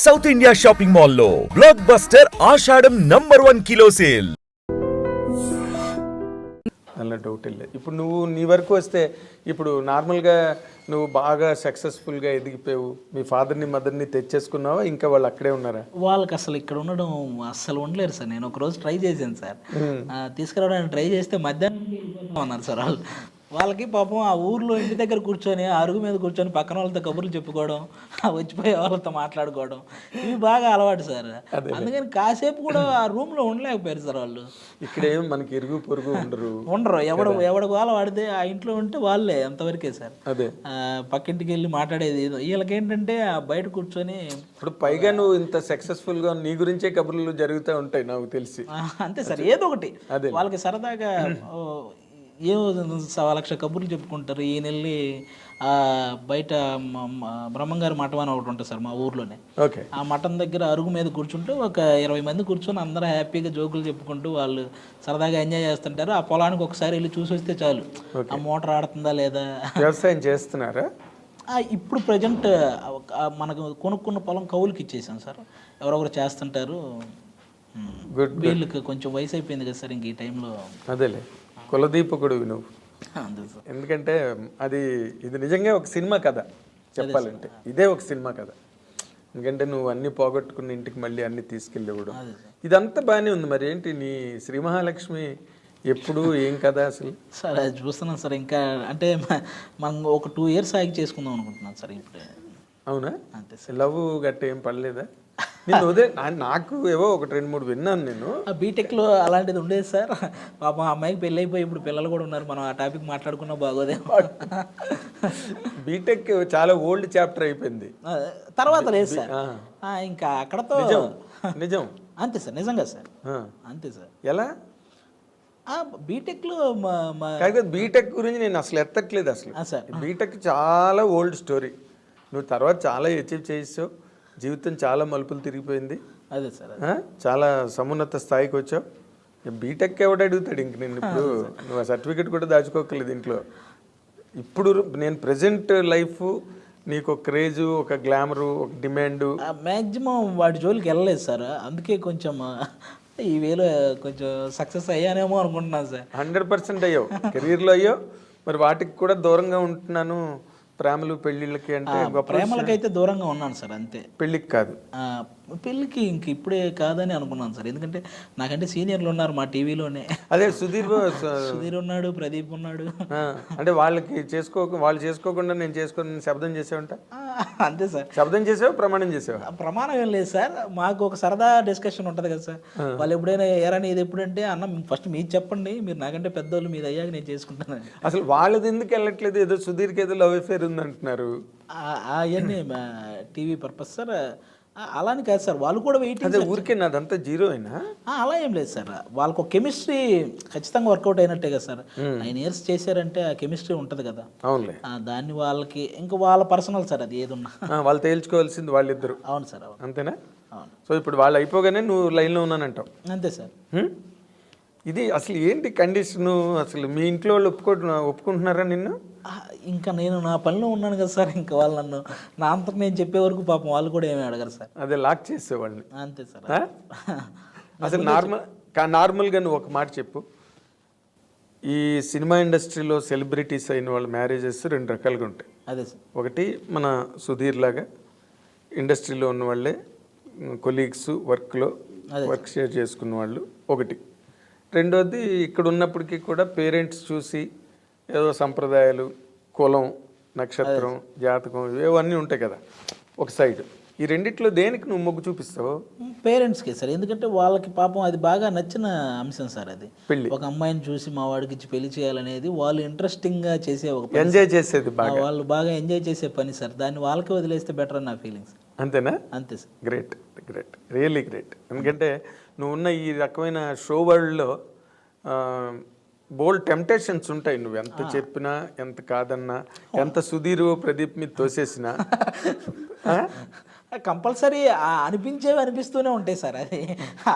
South India shopping మాల్లో block buster ఆషాఢం #1 kilo sale. అలా doubt లేదు. ఇప్పుడు నువ్వు నీ వరకు వస్తే ఇప్పుడు నార్మల్గా నువ్వు బాగా సక్సెస్ఫుల్గా ఎదిగిపోయావు, మీ ఫాదర్ని మదర్ని తెచ్చేసుకున్నావా, ఇంకా వాళ్ళు అక్కడే ఉన్నారా? వాళ్ళకి అసలు ఇక్కడ ఉండడం అస్సలు ఉండలేరు సార్. నేను ఒకరోజు ట్రై చేశాను సార్, తీసుకురావడానికి ట్రై చేస్తే మధ్యాహ్నం అన్నారు సార్ వాళ్ళు. వాళ్ళకి పాపం ఆ ఊర్లో ఇంటి దగ్గర కూర్చొని అరుగు మీద కూర్చొని పక్కన వాళ్ళతో కబుర్లు చెప్పుకోవడం, వచ్చిపోయే వాళ్ళతో మాట్లాడుకోవడం, ఇవి బాగా అలవాటు సార్. అందుకని కాసేపు కూడా ఆ రూమ్లో ఉండలేకపోయారు సార్ వాళ్ళు. ఇక్కడేం మనకి ఇరుగు పొరుగు ఉండరు. ఎవడు వాళ్ళ వాడితే ఆ ఇంట్లో ఉంటే వాళ్ళే అంతవరకే సార్. అదే పక్కింటికి వెళ్ళి మాట్లాడేది. వీళ్ళకి ఏంటంటే బయట కూర్చొని ఇప్పుడు పైగా నువ్వు ఇంత సక్సెస్ఫుల్గా నీ గురించే కబుర్లు జరుగుతూ ఉంటాయి నాకు తెలిసి. అంతే సార్, ఏదో ఒకటి వాళ్ళకి సరదాగా ఏమో 1,00,000 కబుర్లు చెప్పుకుంటారు. ఈ నెల్లి బయట బ్రహ్మంగారి మఠం అని ఒకటి ఉంటుంది సార్ మా ఊర్లోనే. ఓకే. ఆ మఠం దగ్గర అరుగు మీద కూర్చుంటూ ఒక 20 మంది కూర్చొని అందరూ హ్యాపీగా జోకులు చెప్పుకుంటూ వాళ్ళు సరదాగా ఎంజాయ్ చేస్తుంటారు. ఆ పొలానికి ఒకసారి వెళ్ళి చూసి వస్తే చాలు, ఆ మోటార్ ఆడుతుందా లేదా. వ్యవసాయం చేస్తున్నారా? ఇప్పుడు ప్రజెంట్ మనకు కొనుక్కున్న పొలం కౌలుకి ఇచ్చేసాం సార్. ఎవరొకరు చేస్తుంటారు. వీళ్ళకి కొంచెం వయసు అయిపోయింది కదా సార్ ఇంక ఈ టైంలో. అదేలే, కులదీపకుడు నువ్వు. ఎందుకంటే ఇది నిజంగా ఒక సినిమా కథ చెప్పాలంటే, ఇదే ఒక సినిమా కథ. ఎందుకంటే నువ్వు అన్ని పోగొట్టుకున్న ఇంటికి మళ్ళీ అన్ని తీసుకెళ్ళేవాడు, ఇదంతా బాగానే ఉంది. మరి ఏంటి నీ శ్రీ మహాలక్ష్మి ఎప్పుడు ఏం కదా అసలు? సార్ అది చూస్తున్నాను సార్. ఇంకా అంటే మనం ఒక 2 years ఆగి చేసుకుందాం అనుకుంటున్నాను సార్ ఇప్పుడు. అవునా? అంతే సార్. లవ్ గట్ట ఏం పడలేదా? నేను అదే నాకు ఏవో 1-2-3 విన్నాను నేను. బీటెక్లో అలాంటిది ఉండేది సార్. పాపం అమ్మాయికి పెళ్ళి అయిపోయి ఇప్పుడు పిల్లలు కూడా ఉన్నారు. మనం ఆ టాపిక్ మాట్లాడుకున్నా బాగోదేమో. బీటెక్ చాలా ఓల్డ్ చాప్టర్ అయిపోయింది. తర్వాత లేదు సార్, ఇంకా అక్కడతో నిజం. అంతే సార్, నిజంగా సార్. అంతే సార్. ఎలా బీటెక్లో బీటెక్ గురించి నేను అసలు ఎత్తట్లేదు అసలు. బీటెక్ చాలా ఓల్డ్ స్టోరీ. నువ్వు తర్వాత చాలా అచీవ్ చేసావు, జీవితం చాలా మలుపులు తిరిగిపోయింది. అదే సార్, చాలా సమున్నత స్థాయికి వచ్చావు. బీటెక్ ఎవడు అడుగుతాడు ఇంక నేను? ఇప్పుడు నువ్వు ఆ సర్టిఫికెట్ కూడా దాచుకోకలేదు ఇంట్లో. ఇప్పుడు నేను ప్రజెంట్ లైఫ్ నీకు ఒక క్రేజు, ఒక గ్లామరు, ఒక డిమాండు, మ్యాక్సిమం వాటి జోలికి వెళ్ళలేదు సార్. అందుకే కొంచెం ఈ వేలో కొంచెం సక్సెస్ అయ్యానేమో అనుకుంటున్నాను సార్. 100% అయ్యావు, కెరీర్లో అయ్యావు. మరి వాటికి కూడా దూరంగా ఉంటున్నాను, ప్రేమలు పెళ్ళిళ్ళకి అంటే. ప్రేమలకైతే దూరంగా ఉన్నాను సార్, అంతే. పెళ్ళికి కాదు, పెళ్ళికి ఇంక ఇప్పుడే కాదని అనుకున్నాను సార్. ఎందుకంటే నాకంటే సీనియర్లు ఉన్నారు మా టీవీలోనే. అదే సుధీర్ ఉన్నాడు, ప్రదీప్ ఉన్నాడు. అంటే వాళ్ళు చేసుకోకుండా నేను చేసుకుని శబ్దం చేసేవంట. అంతే సార్. శబ్దం చేసావు, ప్రమాణం చేసావు? ప్రమాణం ఏం లేదు సార్, మాకు ఒక సరదా డిస్కషన్ ఉంటుంది కదా సార్. వాళ్ళు ఎప్పుడైనా ఎరాని ఇది ఎప్పుడంటే అన్న ఫస్ట్ మీరు చెప్పండి, మీరు నాకంటే పెద్దోళ్ళు, మీరు అయ్యాక నేను చేసుకుంటాను. అసలు వాళ్ళది ఎందుకు వెళ్ళట్లేదు? ఏదో సుధీర్కి ఏదో లవ్ అఫేర్ ఉంది అంటున్నారు. అవన్నీ టీవీ పర్పస్ సార్. అలాని కాదు సార్, వాళ్ళు కూడా అదే ఊరికే నాదంతా జీరో అయినా అలా ఏం లేదు సార్. వాళ్ళకు కెమిస్ట్రీ ఖచ్చితంగా వర్కౌట్ అయినట్టే కదా సార్. 9 years చేశారంటే ఆ కెమిస్ట్రీ ఉంటుంది కదా. అవునులే. దాన్ని వాళ్ళకి ఇంకా వాళ్ళ పర్సనల్ సార్, అది ఏదున్నా వాళ్ళు తేల్చుకోవాల్సింది వాళ్ళిద్దరు. అవును సార్, అవును. అంతేనా? అవును. సో ఇప్పుడు వాళ్ళు అయిపోగానే నువ్వు లైన్లో ఉన్నానంటావు. అంతే సార్. ఇది అసలు ఏంటి కండిషను? అసలు మీ ఇంట్లో వాళ్ళు ఒప్పుకుంటున్నారా నిన్ను? ఇంకా నేను నా పనిలో ఉన్నాను కదా సార్. ఇంకా వాళ్ళు నన్ను నా అంతకు నేను చెప్పే వరకు పాపం వాళ్ళు కూడా ఏమీ అడగరు సార్. అదే లాక్ చేసేవాళ్ళని. అంతే సార్. అసలు నార్మల్గా నువ్వు ఒక మాట చెప్పు. ఈ సినిమా ఇండస్ట్రీలో సెలబ్రిటీస్ అయిన వాళ్ళ మ్యారేజెస్ 2 రకాలుగా ఉంటాయి. అదే సార్. ఒకటి మన సుధీర్ లాగా ఇండస్ట్రీలో ఉన్న వాళ్ళే కొలీగ్స్, వర్క్ షేర్ చేసుకున్న వాళ్ళు ఒకటి. రెండోది ఇక్కడ ఉన్నప్పటికీ కూడా పేరెంట్స్ చూసి ఏదో సంప్రదాయాలు, కులం, నక్షత్రం, జాతకం ఇవన్నీ ఉంటాయి కదా ఒక సైడ్. ఈ రెండిట్లో దేనికి నువ్వు మొగ్గు చూపిస్తావు? పేరెంట్స్కి సార్. ఎందుకంటే వాళ్ళకి పాపం అది బాగా నచ్చిన అంశం సార్. అది పెళ్ళి, ఒక అమ్మాయిని చూసి మా వాడికి ఇచ్చి పెళ్లి చేయాలనేది వాళ్ళు ఇంట్రెస్టింగ్గా చేసే ఒక ఎంజాయ్ చేసేది, వాళ్ళు బాగా ఎంజాయ్ చేసే పని సార్. దాన్ని వాళ్ళకే వదిలేస్తే బెటర్ అని నా ఫీలింగ్స్. అంతేనా? అంతే సార్. Great, really great. ఎందుకంటే నువ్వు ఉన్న ఈ రకమైన షో వరల్డ్లో బోల్డ్ టెంప్టేషన్స్ ఉంటాయి. నువ్వు ఎంత చెప్పినా, ఎంత కాదన్నా, ఎంత సుధీర్ ప్రదీప్ మీద తోసేసినా కంపల్సరీ అనిపించేవి అనిపిస్తూనే ఉంటాయి సార్. అది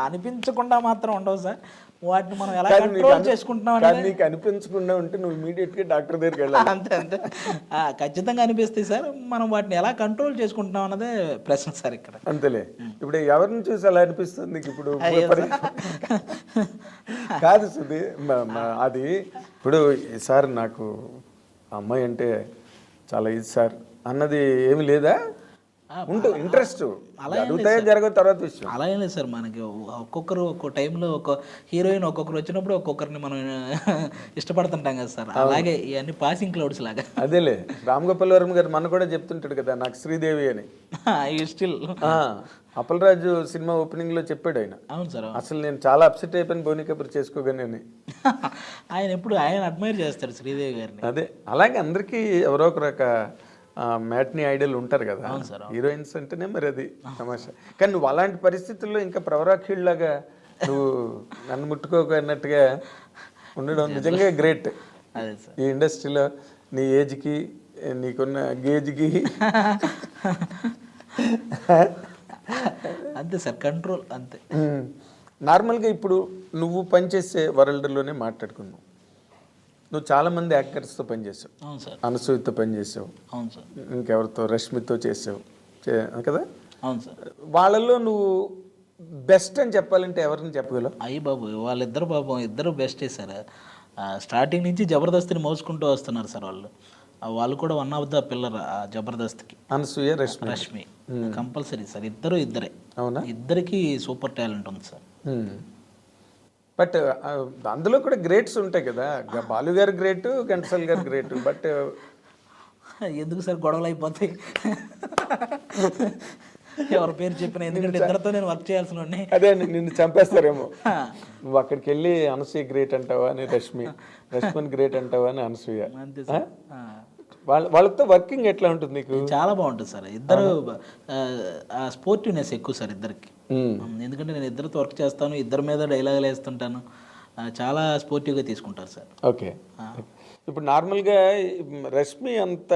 అనిపించకుండా మాత్రం ఉండవు సార్. వాటిని మనం ఎలా కంట్రోల్ చేసుకుంటున్నాం కానీ అనేది నీకు అనిపించకుండా ఉంటే నువ్వు ఇమీడియట్గా డాక్టర్ దగ్గరికి వెళ్ళాలి. అంతే అంతే ఖచ్చితంగా అనిపిస్తాయి సార్. మనం వాటిని ఎలా కంట్రోల్ చేసుకుంటున్నాం అన్నదే ప్రశ్న సార్ ఇక్కడ. అంతేలే. ఇప్పుడు ఎవరిని చూసి అలా అనిపిస్తుంది నీకు ఇప్పుడు? కాదు సుధీ, అది ఇప్పుడు సార్ నాకు అమ్మాయి అంటే చాలా ఇది సార్ అన్నది ఏమి లేదా? ఇంట్రెస్ట్ జరుగుతాయో జరగదు తర్వాత విషయం. అలా ఏం లేదు సార్. మనకి ఒక్కొక్కరు ఒక్కో టైంలో ఒక హీరోయిన్ ఒక్కొక్కరు వచ్చినప్పుడు ఒక్కొక్కరిని మనం ఇష్టపడుతుంటాం కదా సార్. అలాగే ఇవన్నీ పాసింగ్ క్లౌడ్స్ లాగా. అదేలే, రామ్ గోపాల్ వర్మ గారు మన కూడా చెప్తుంటాడు కదా నాకు శ్రీదేవి అని. స్టిల్ అప్పలరాజు సినిమా ఓపెనింగ్ లో చెప్పాడు ఆయన. అవును సార్. అసలు నేను చాలా అప్సెట్ అయిపోయిన బోని కబుర్ చేసుకోగానే అని. ఆయన ఎప్పుడు ఆయన అడ్మైర్ చేస్తాడు శ్రీదేవి గారిని. అదే, అలాగే అందరికీ ఎవరో ఒక రక మ్యాట్ని ఐడల్ ఉంటారు కదా హీరోయిన్స్ అంటేనే, మరి అది తమాషా. కానీ నువ్వు అలాంటి పరిస్థితుల్లో ఇంకా ప్రవరాఖీళ్ళలాగా నువ్వు నన్ను ముట్టుకోక అన్నట్టుగా ఉండడం నిజంగా గ్రేట్. అదే సార్, ఈ ఇండస్ట్రీలో నీ ఏజ్కి నీకున్న గేజ్కి అంతే సార్, కంట్రోల్ అంతే. నార్మల్గా ఇప్పుడు నువ్వు పనిచేసే వరల్డ్లోనే మాట్లాడుకున్నావు. నువ్వు చాలామంది యాక్టర్స్తో పనిచేసావు. అవును సార్. అనసూయతో పనిచేసావు. అవును సార్. ఇంకెవరితో, రష్మితో చేసావు కదా. అవును సార్. వాళ్ళల్లో నువ్వు బెస్ట్ అని చెప్పాలంటే ఎవరిని చెప్పగలవు? అయ్యి బాబు, వాళ్ళిద్దరు పాపం ఇద్దరు బెస్టే సార్. స్టార్టింగ్ నుంచి జబర్దస్తిని మోసుకుంటూ వస్తున్నారు సార్ వాళ్ళు. వాళ్ళు కూడా వన్ ఆఫ్ ద పిల్లర్ జబర్దస్త్కి. Anasuya, Rashmi compulsory sir. ఇద్దరే. అవునా? ఇద్దరికి సూపర్ టాలెంట్ ఉంది సార్. బట్ అందులో కూడా గ్రేట్స్ ఉంటాయి కదా. బాలు గారు గ్రేట్, ఘంటసాల గారు గ్రేట్. బట్ ఎందుకు సార్ గొడవలు అయిపోతాయి ఎవరి పేరు చెప్పిన? ఎందుకంటే ఇద్దరితో నేను వర్క్ చేయాల్సిన వాడిని. అదే, నిన్ను చంపేస్తారేమో. నువ్వు అక్కడికి వెళ్ళి అనసూయ గ్రేట్ అంటావా అని రష్మిని గ్రేట్ అంటావా అని అనసూయ. అంతే సార్. వాళ్ళతో వర్కింగ్ ఎట్లా ఉంటుంది నీకు? చాలా బాగుంటుంది సార్. ఇద్దరు స్పోర్టివ్నెస్ ఎక్కువ సార్ ఇద్దరికి. ఎందుకంటే నేను ఇద్దరితో వర్క్ చేస్తాను, ఇద్దరి మీద డైలాగులు వేస్తుంటాను. చాలా స్పోర్టివ్గా తీసుకుంటారు సార్. ఓకే. ఇప్పుడు నార్మల్గా రష్మి అంత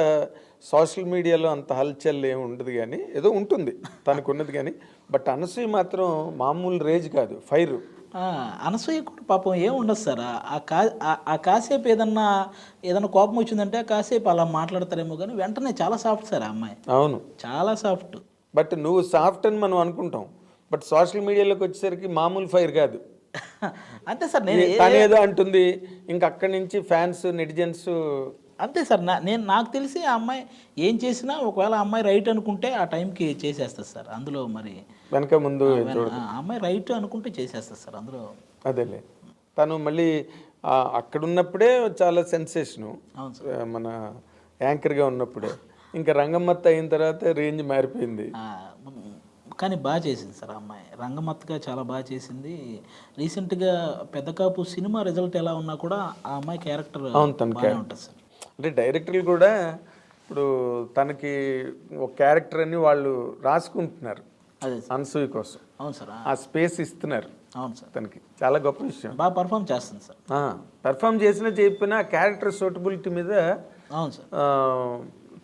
సోషల్ మీడియాలో అంత హల్చల్ ఏమి ఉండదు, కానీ ఏదో ఉంటుంది తనకు ఉన్నది. కానీ బట్ అనసూయ మాత్రం మామూలు రేజ్ కాదు, ఫైర్. అనసూయ కూడా పాపం ఏం ఉండదు సార్. ఆ కాసేపు ఏదన్నా కోపం వచ్చిందంటే కాసేపు అలా మాట్లాడతారేమో, కానీ వెంటనే చాలా సాఫ్ట్ సార్ ఆ అమ్మాయి. అవును, చాలా సాఫ్ట్. బట్ నువ్వు సాఫ్ట్ అని మనం అనుకుంటాం, బట్ సోషల్ మీడియాలోకి వచ్చేసరికి మామూలు ఫైర్ కాదు. అంతే సార్. తనేదో అంటుంది, ఇంకా అక్కడి నుంచి ఫ్యాన్స్, నెటిజన్స్. అంతే సార్. నాకు తెలిసి ఆ అమ్మాయి ఏం చేసినా ఒకవేళ ఆ అమ్మాయి రైట్ అనుకుంటే ఆ టైంకి చేసేస్తుంది సార్. అందులో మరి వెనక ముందు ఆ అమ్మాయి రైట్ అనుకుంటే చేసేస్తుంది సార్ అందులో. అదేలే, తను మళ్ళీ అక్కడున్నప్పుడే చాలా సెన్సేషను. మన యాంకర్గా ఉన్నప్పుడే. ఇంకా రంగమ్మత్త అయిన తర్వాత రేంజ్ మారిపోయింది. కానీ బాగా చేసింది సార్ ఆ అమ్మాయి. రంగమత్తగా చాలా బాగా చేసింది. రీసెంట్గా పెద్ద కాపు సినిమా రిజల్ట్ ఎలా ఉన్నా కూడా ఆ అమ్మాయి క్యారెక్టర్ బాగానే ఉంటుంది సార్. అంటే డైరెక్టర్లు కూడా ఇప్పుడు తనకి ఒక క్యారెక్టర్ అని వాళ్ళు రాసుకుంటున్నారు అదే అనసూయ కోసం. అవును సార్. ఆ స్పేస్ ఇస్తున్నారు. అవును సార్. తనకి చాలా గొప్ప విషయం. బాగా పర్ఫామ్ చేస్తుంది సార్. పర్ఫామ్ చేసినా చెప్పినా క్యారెక్టర్ సూటబిలిటీ మీద అవును సార్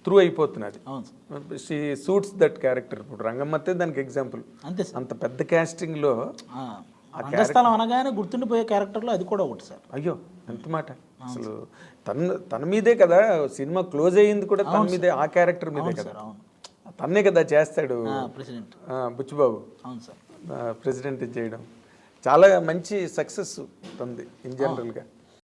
త్రూ అయిపోతున్నది. అవును sir. She suits that character. ఇప్పుడు రంగమ్మతే దానికి ఎగ్జాంపుల్. అంతే సార్. అంత పెద్ద కాస్టింగ్లో రంగస్థలం అనగానే గుర్తుండిపోయే క్యారెక్టర్లో అది కూడా ఒకటి సార్. అయ్యో, ఎంత మాట. అసలు తన మీదే కదా సినిమా క్లోజ్ అయ్యింది కూడా, తన మీదే, ఆ క్యారెక్టర్ మీదే కదా. తన్నే కదా చేస్తాడు ప్రెసిడెంట్ బుచ్చిబాబు. అవును సార్. ప్రెసిడెంట్ చేయడం చాలా మంచి సక్సెస్ ఉంది ఇన్ జనరల్గా.